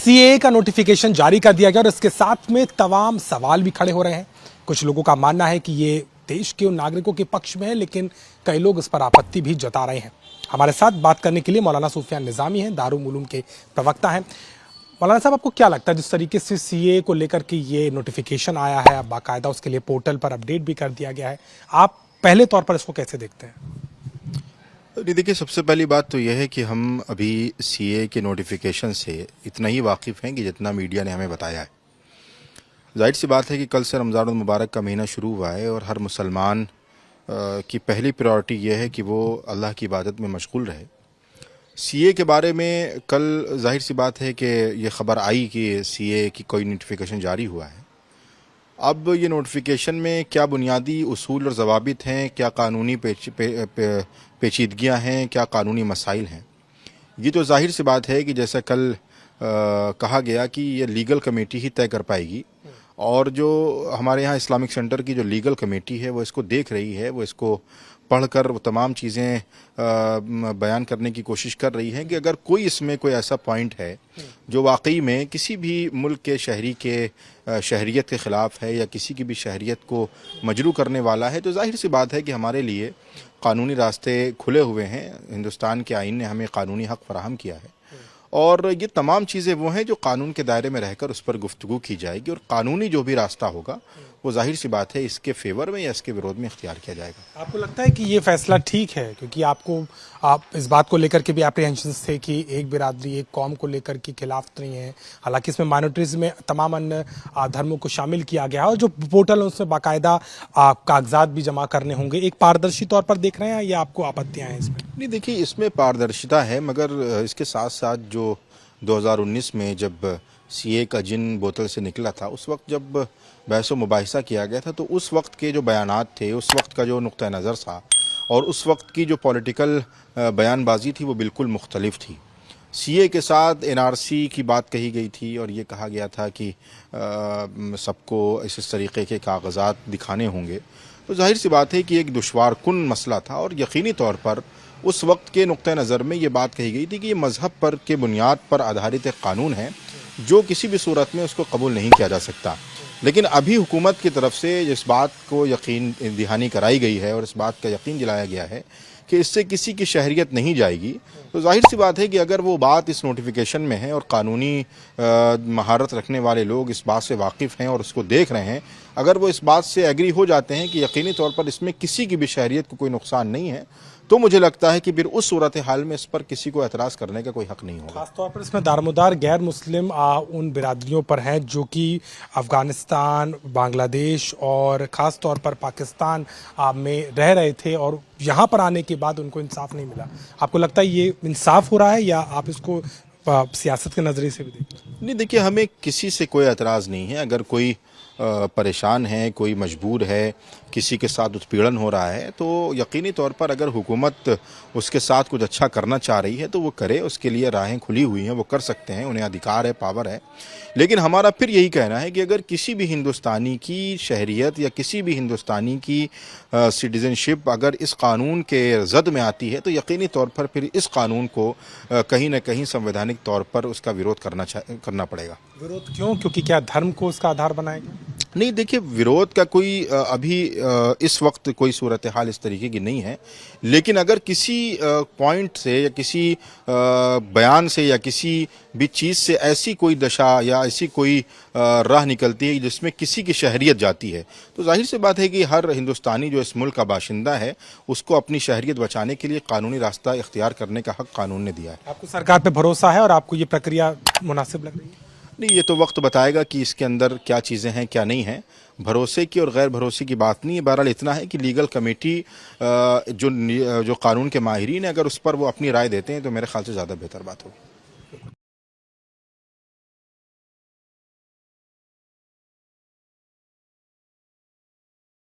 CAA का notification जारी कर दिया गया और इसके साथ में तमाम सवाल भी खड़े हो रहे हैं। कुछ लोगों का मानना है कि ये देश के उन नागरिकों के पक्ष में है, लेकिन कई लोग इस पर आपत्ति भी जता रहे हैं। हमारे साथ बात करने के लिए मौलाना सुफियान निज़ामी हैं, दारुल उलूम के प्रवक्ता हैं। मौलाना साहब, आपको क्या लगता है जिस तरीके से सीएए को लेकर के ये नोटिफिकेशन आया है, अब बाकायदा उसके लिए पोर्टल पर अपडेट भी कर दिया गया है, आप पहले तौर पर इसको कैसे देखते हैं? देखिए, सबसे पहली बात तो यह है कि हम अभी सीए के नोटिफिकेशन से इतना ही वाकिफ़ हैं कि जितना मीडिया ने हमें बताया है। जाहिर सी बात है कि कल से रमज़ान मुबारक का महीना शुरू हुआ है और हर मुसलमान की पहली प्रायोरिटी यह है कि वो अल्लाह की इबादत में मशगूल रहे। सीए के बारे में कल जाहिर सी बात है कि ये ख़बर आई कि सीए की कोई नोटिफिकेशन जारी हुआ है। अब ये नोटिफिकेशन में क्या बुनियादी उसूल और ज़वाबित हैं, क्या कानूनी पेचीदगियाँ हैं, क्या कानूनी मसाइल हैं, ये तो जाहिर सी बात है कि जैसा कल कहा गया कि ये लीगल कमेटी ही तय कर पाएगी। और जो हमारे यहाँ इस्लामिक सेंटर की जो लीगल कमेटी है वो इसको देख रही है, वो इसको पढ़कर वो तमाम चीज़ें बयान करने की कोशिश कर रही है कि अगर कोई इसमें कोई ऐसा पॉइंट है जो वाकई में किसी भी मुल्क के शहरी के शहरियत के ख़िलाफ़ है या किसी की भी शहरियत को मजरू करने वाला है, तो जाहिर सी बात है कि हमारे लिए कानूनी रास्ते खुले हुए हैं। हिंदुस्तान के आईन ने हमें कानूनी हक़ फराहम किया है और ये तमाम चीज़ें वो हैं जो कानून के दायरे में रहकर उस पर गुफ्तगू की जाएगी और कानूनी जो भी रास्ता होगा वो जाहिर सी बात है इसके फेवर में या इसके विरोध में इख्तियार किया जाएगा। आपको लगता है कि ये फैसला ठीक है? क्योंकि आप इस बात को लेकर के भी एप्रीहेंशंस थे कि एक बिरादरी एक कौम को लेकर के खिलाफ नहीं है, हालांकि इसमें माइनॉरिटीज़ में तमाम अन्य धर्मों को शामिल किया गया है और जो पोर्टल है उसमें बाकायदा कागजात भी जमा करने होंगे। एक पारदर्शी तौर पर देख रहे हैं या आपको आपत्तियाँ हैं इसमें? नहीं, देखिए, इसमें पारदर्शिता है, मगर इसके साथ साथ जो 2019 में जब सीए का जिन बोतल से निकला था, उस वक्त जब बहस व मुबाहिसा किया गया था, तो उस वक्त के जो बयानात थे, उस वक्त का जो नुक्ता नज़र था और उस वक्त की जो पॉलिटिकल बयानबाजी थी वो बिल्कुल मुख्तलिफ थी। सीए के साथ एनआरसी की बात कही गई थी और ये कहा गया था कि सबको इस तरीके के कागजात दिखाने होंगे। तो जाहिर सी बात है कि एक दुश्वार कुन मसला था और यकीनी तौर पर उस वक्त के नुक्ता नज़र में ये बात कही गई थी कि ये मज़हब पर के बुनियाद पर आधारित एक कानून है जो किसी भी सूरत में उसको कबूल नहीं किया जा सकता। लेकिन अभी हुकूमत की तरफ से इस बात को यकीन दहानी कराई गई है और इस बात का यकीन दिलाया गया है कि इससे किसी की शहरियत नहीं जाएगी। तो जाहिर सी बात है कि अगर वो बात इस नोटिफिकेशन में है और कानूनी महारत रखने वाले लोग इस बात से वाकिफ़ हैं और उसको देख रहे हैं, अगर वो इस बात से एग्री हो जाते हैं कि यकीनी तौर पर इसमें किसी की भी शहरियत को कोई नुकसान नहीं है, तो मुझे लगता है कि फिर उस सूरत हाल में इस पर किसी को एतराज़ करने का कोई हक़ नहीं होगा। खासतौर पर इसमें दारमोदार गैर मुस्लिम उन बिरादरियों पर हैं जो कि अफ़गानिस्तान, बांग्लादेश और ख़ास तौर पर पाकिस्तान में रह रहे थे और यहाँ पर आने के बाद उनको इंसाफ नहीं मिला। आपको लगता है ये इंसाफ हो रहा है या आप इसको सियासत के नज़रिए से भी देखते हैं? नहीं, देखिए, हमें किसी से कोई एतराज़ नहीं है। अगर कोई परेशान है, कोई मजबूर है, किसी के साथ उत्पीड़न हो रहा है, तो यकीनी तौर पर अगर हुकूमत उसके साथ कुछ अच्छा करना चाह रही है तो वो करे, उसके लिए राहें खुली हुई हैं, वो कर सकते हैं, उन्हें अधिकार है, पावर है। लेकिन हमारा फिर यही कहना है कि अगर किसी भी हिंदुस्तानी की शहरियत या किसी भी हिंदुस्तानी की सिटीज़नशिप अगर इस कानून के ज़द में आती है तो यकीनी तौर पर फिर इस कानून को कहीं ना कहीं संवैधानिक तौर पर उसका विरोध करना पड़ेगा। विरोध क्यों? क्योंकि क्या धर्म को उसका आधार बनाएगा? नहीं, देखिए, विरोध का कोई अभी इस वक्त कोई सूरत हाल इस तरीके की नहीं है। लेकिन अगर किसी पॉइंट से या किसी बयान से या किसी भी चीज़ से ऐसी कोई दशा या ऐसी कोई राह निकलती है जिसमें किसी की शहरियत जाती है, तो जाहिर सी बात है कि हर हिंदुस्तानी जो इस मुल्क का बाशिंदा है उसको अपनी शहरियत बचाने के लिए कानूनी रास्ता इख्तियार करने का हक़ कानून ने दिया है। आपको सरकार पर भरोसा है और आपको ये प्रक्रिया मुनासिब लग रही है? नहीं, ये तो वक्त बताएगा कि इसके अंदर क्या चीज़ें हैं, क्या नहीं हैं। भरोसे की और गैर भरोसे की बात नहीं है। बहरहाल इतना है कि लीगल कमेटी जो कानून के माहिरीन है, अगर उस पर वो अपनी राय देते हैं तो मेरे ख्याल से ज़्यादा बेहतर बात होगी।